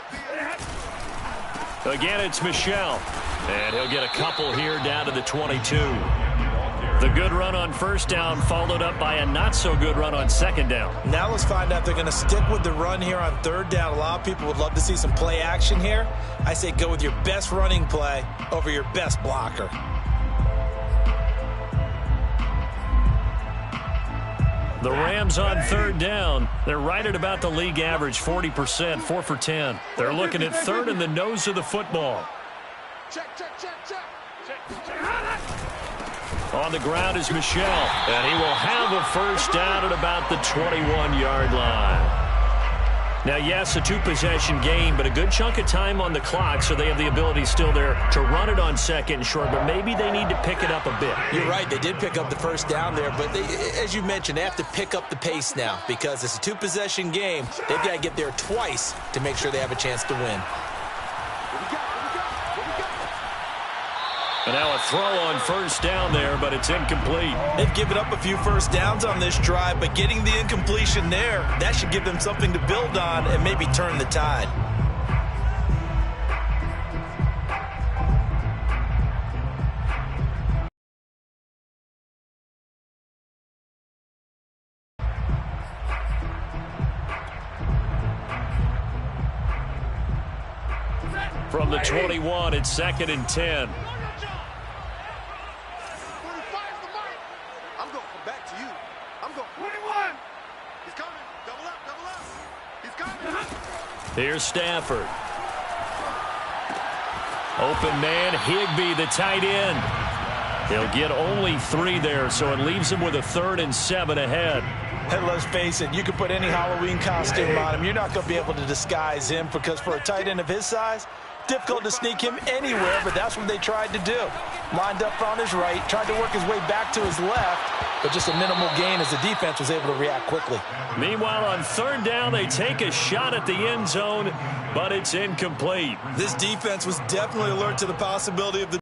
the field. Again, it's Michel. And he'll get a couple here down to the 22. The good run on 1st down followed up by a not-so-good run on 2nd down. Now let's find out if they're going to stick with the run here on 3rd down. A lot of people would love to see some play action here. I say go with your best running play over your best blocker. The Rams on 3rd down. They're right at about the league average, 40%, 4 for 10. They're looking at 3rd in the nose of the football. Check, check, check, check. On the ground is Michel, and he will have a first down at about the 21-yard line. Now, yes, a 2-possession game, but a good chunk of time on the clock, so they have the ability still there to run it on 2nd and short, but maybe they need to pick it up a bit. You're right. They did pick up the first down there, but they, as you mentioned, they have to pick up the pace now because it's a 2-possession game. They've got to get there twice to make sure they have a chance to win. And now a throw on 1st down there, but it's incomplete. They've given up a few first downs on this drive, but getting the incompletion there, that should give them something to build on and maybe turn the tide. From the 21, it's 2nd and 10. Here's Stafford. Open man, Higbee, the tight end. He'll get only 3 there, so it leaves him with a 3rd and 7 ahead. And let's face it, you can put any Halloween costume on him. You're not going to be able to disguise him because for a tight end of his size, difficult to sneak him anywhere, but that's what they tried to do. Lined up on his right, tried to work his way back to his left, but just a minimal gain as the defense was able to react quickly. Meanwhile, on 3rd down, they take a shot at the end zone, but it's incomplete. This defense was definitely alert to the possibility of the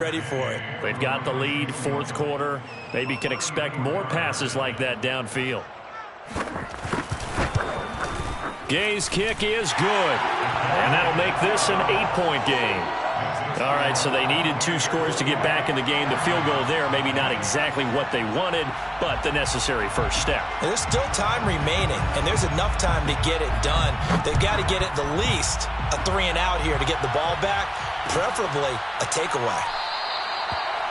ready for it. They've got the lead, 4th quarter. Maybe can expect more passes like that downfield. Gay's kick is good, and that'll make this an 8-point game. All right, so they needed 2 scores to get back in the game. The field goal there, maybe not exactly what they wanted, but the necessary first step. There's still time remaining, and there's enough time to get it done. They've got to get at the least a 3-and-out here to get the ball back, preferably a takeaway.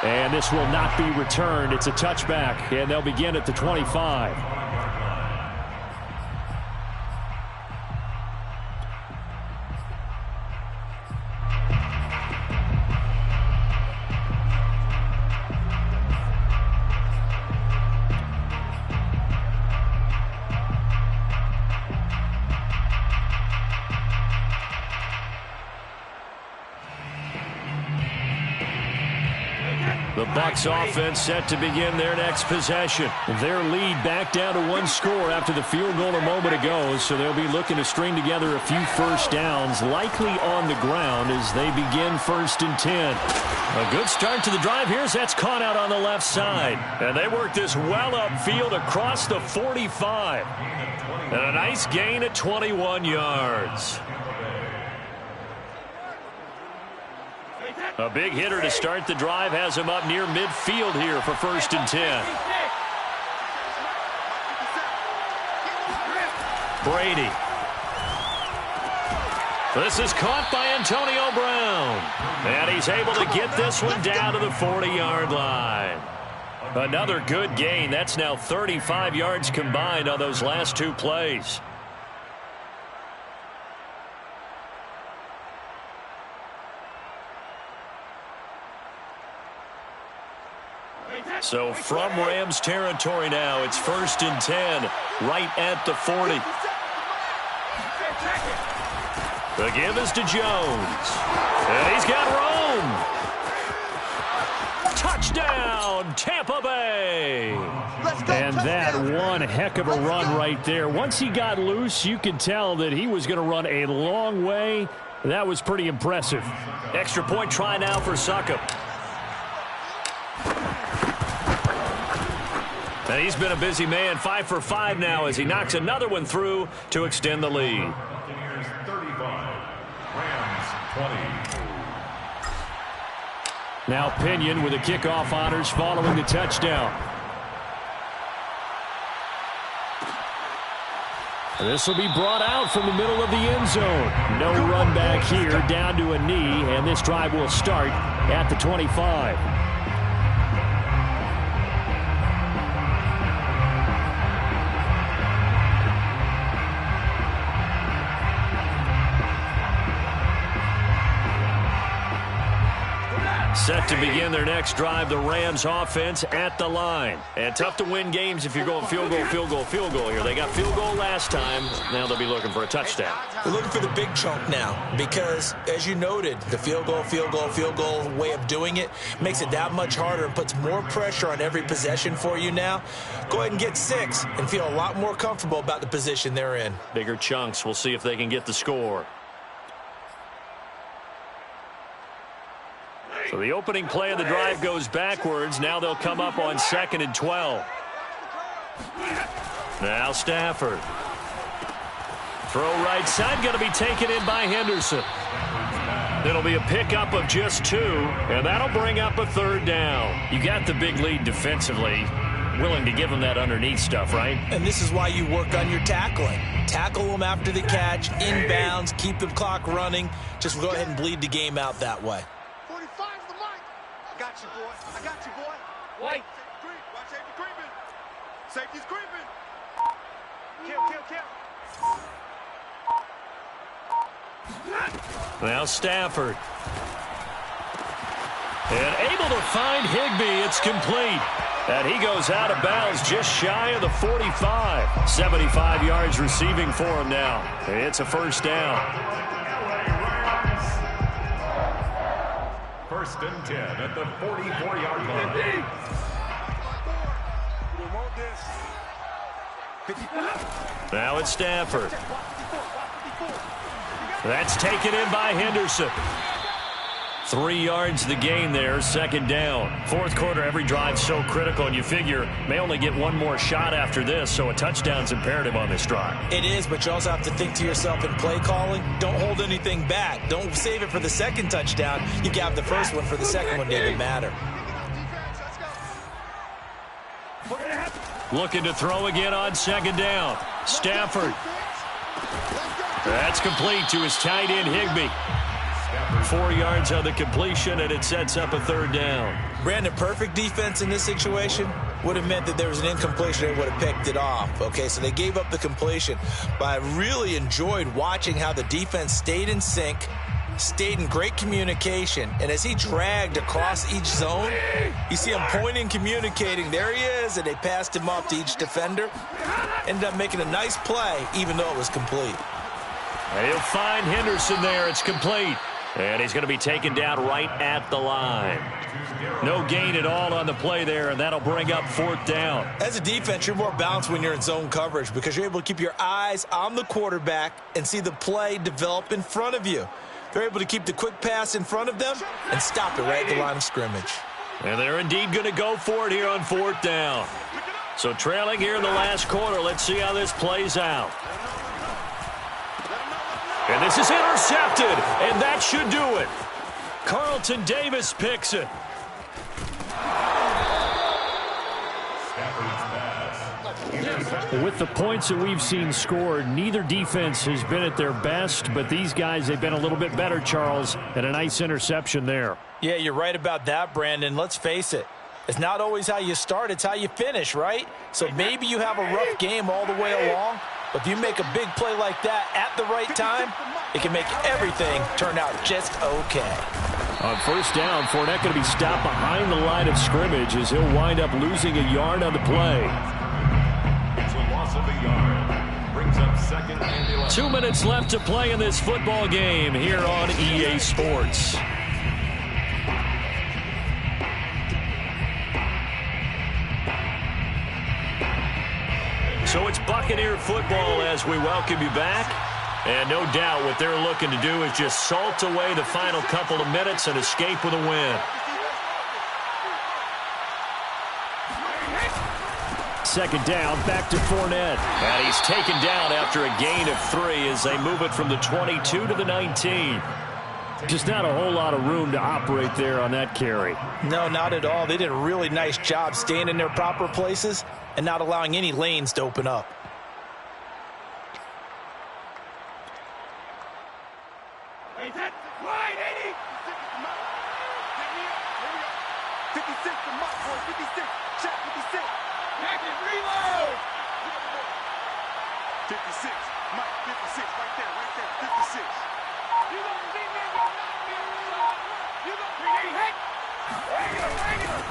And this will not be returned. It's a touchback, and they'll begin at the 25. The Bucs offense set to begin their next possession. Their lead back down to one score after the field goal a moment ago, so they'll be looking to string together a few first downs, likely on the ground as they begin 1st and 10. A good start to the drive here as that's caught out on the left side. And they work this well upfield across the 45. And a nice gain at 21 yards. A big hitter to start the drive has him up near midfield here for 1st and 10. Brady. This is caught by Antonio Brown. And he's able to get this one down to the 40-yard line. Another good gain. That's now 35 yards combined on those last 2 plays. So from Rams territory now, it's 1st and 10, right at the 40. The give is to Jones. And he's got Rome. Touchdown, Tampa Bay. And that one heck of a run right there. Once he got loose, you could tell that he was going to run a long way. That was pretty impressive. Extra point try now for Succop. And he's been a busy man, 5 for 5 now as he knocks another one through to extend the lead. Buccaneers 35, Rams 20. Now Pinion with the kickoff honors following the touchdown. This will be brought out from the middle of the end zone. No run back here, down to a knee, and this drive will start at the 25. Set to begin their next drive, the Rams offense at the line. And tough to win games if you're going field goal, field goal, field goal here. They got field goal last time. Now they'll be looking for a touchdown. They're looking for the big chunk now because, as you noted, the field goal way of doing it makes it that much harder and puts more pressure on every possession for you now. Go ahead and get 6 and feel a lot more comfortable about the position they're in. Bigger chunks. We'll see if they can get the score. So the opening play of the drive goes backwards. Now they'll come up on 2nd and 12. Now Stafford. Throw right side, going to be taken in by Henderson. It'll be a pickup of just 2, and that'll bring up a 3rd down. You got the big lead defensively. Willing to give them that underneath stuff, right? And this is why you work on your tackling. Tackle them after the catch, inbounds, keep the clock running. Just go ahead and bleed the game out that way. I got you, boy. I got you, boy. Wait. Watch safety creeping. Safety's creeping. Kill. Now Stafford. And able to find Higbee. It's complete. And he goes out of bounds just shy of the 45. 75 yards receiving for him now. It's a 1st down. 1st and 10 at the 44-yard line. Now it's Stafford. That's taken in by Henderson. 3 yards the gain there, 2nd down. 4th quarter, every drive's so critical, and you figure may only get one more shot after this, so a touchdown's imperative on this drive. It is, but you also have to think to yourself in play calling, don't hold anything back. Don't save it for the 2nd touchdown. You can have the 1st one for the 2nd one, didn't matter. Looking to throw again on 2nd down. Stafford. That's complete to his tight end, Higbee. 4 yards on the completion, and it sets up a 3rd down. Brandon, perfect defense in this situation would have meant that there was an incompletion. They would have picked it off. Okay, so they gave up the completion. But I really enjoyed watching how the defense stayed in sync, stayed in great communication, and as he dragged across each zone, you see him pointing, communicating. There he is, and they passed him off to each defender. Ended up making a nice play, even though it was complete. And he'll find Henderson there. It's complete. And he's going to be taken down right at the line. No gain at all on the play there, and that'll bring up 4th down. As a defense, you're more balanced when you're in zone coverage because you're able to keep your eyes on the quarterback and see the play develop in front of you. They're able to keep the quick pass in front of them and stop it right at the line of scrimmage. And they're indeed going to go for it here on 4th down. So trailing here in the last quarter, let's see how this plays out. And this is intercepted, and that should do it. Carlton Davis picks it. With the points that we've seen scored, neither defense has been at their best, but these guys, they've been a little bit better, Charles, and a nice interception there. Yeah, you're right about that, Brandon. Let's face it. It's not always how you start, it's how you finish, right? So maybe you have a rough game all the way along, but if you make a big play like that at the right time, it can make everything turn out just okay. On 1st down, Fournette going to be stopped behind the line of scrimmage as he'll wind up losing a yard on the play. It's a loss of a yard. Brings up 2nd and 11. 2 minutes left to play in this football game here on EA Sports. So it's Buccaneer football as we welcome you back. And no doubt what they're looking to do is just salt away the final couple of minutes and escape with a win. 2nd down, back to Fournette. And he's taken down after a gain of 3 as they move it from the 22 to the 19. Just not a whole lot of room to operate there on that carry. No, not at all. They did a really nice job staying in their proper places and not allowing any lanes to open up.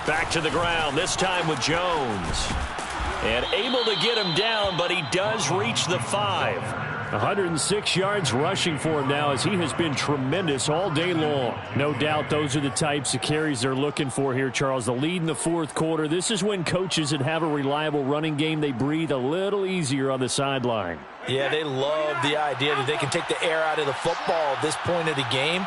Back to the ground, this time with Jones. And able to get him down, but he does reach the 5. 106 yards rushing for him now as he has been tremendous all day long. No doubt those are the types of carries they're looking for here, Charles. The lead in the 4th quarter. This is when coaches that have a reliable running game, they breathe a little easier on the sideline. Yeah, they love the idea that they can take the air out of the football at this point of the game.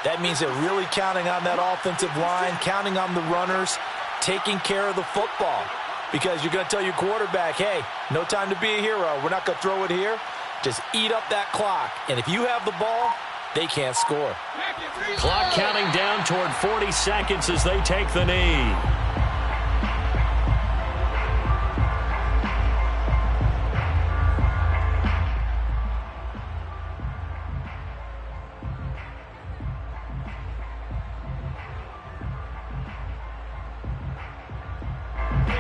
That means they're really counting on that offensive line, counting on the runners, taking care of the football. Because you're going to tell your quarterback, hey, no time to be a hero. We're not going to throw it here. Just eat up that clock. And if you have the ball, they can't score. Clock counting down toward 40 seconds as they take the knee.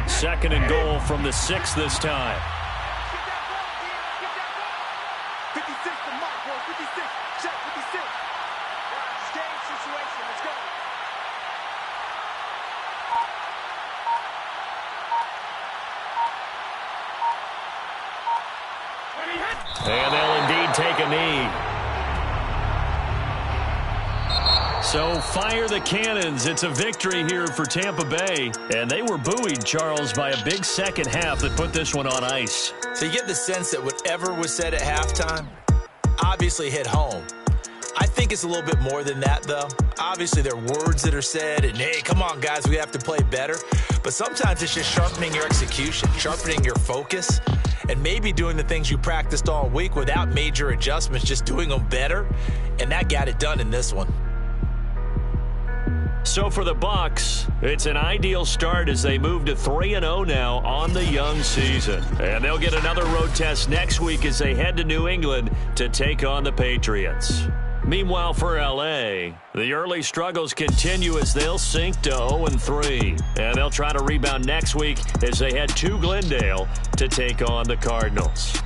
Second and goal from the 6 this time. And they'll indeed take a knee. So fire the cannons. It's a victory here for Tampa Bay. And they were buoyed, Charles, by a big second half that put this one on ice. So you get the sense that whatever was said at halftime obviously hit home. I think it's a little bit more than that, though. Obviously, there are words that are said, and, hey, come on, guys, we have to play better. But sometimes it's just sharpening your execution, sharpening your focus, and maybe doing the things you practiced all week without major adjustments, just doing them better. And that got it done in this one. So for the Bucs, it's an ideal start as they move to 3-0 now on the young season. And they'll get another road test next week as they head to New England to take on the Patriots. Meanwhile, for L.A., the early struggles continue as they'll sink to 0-3. And they'll try to rebound next week as they head to Glendale to take on the Cardinals.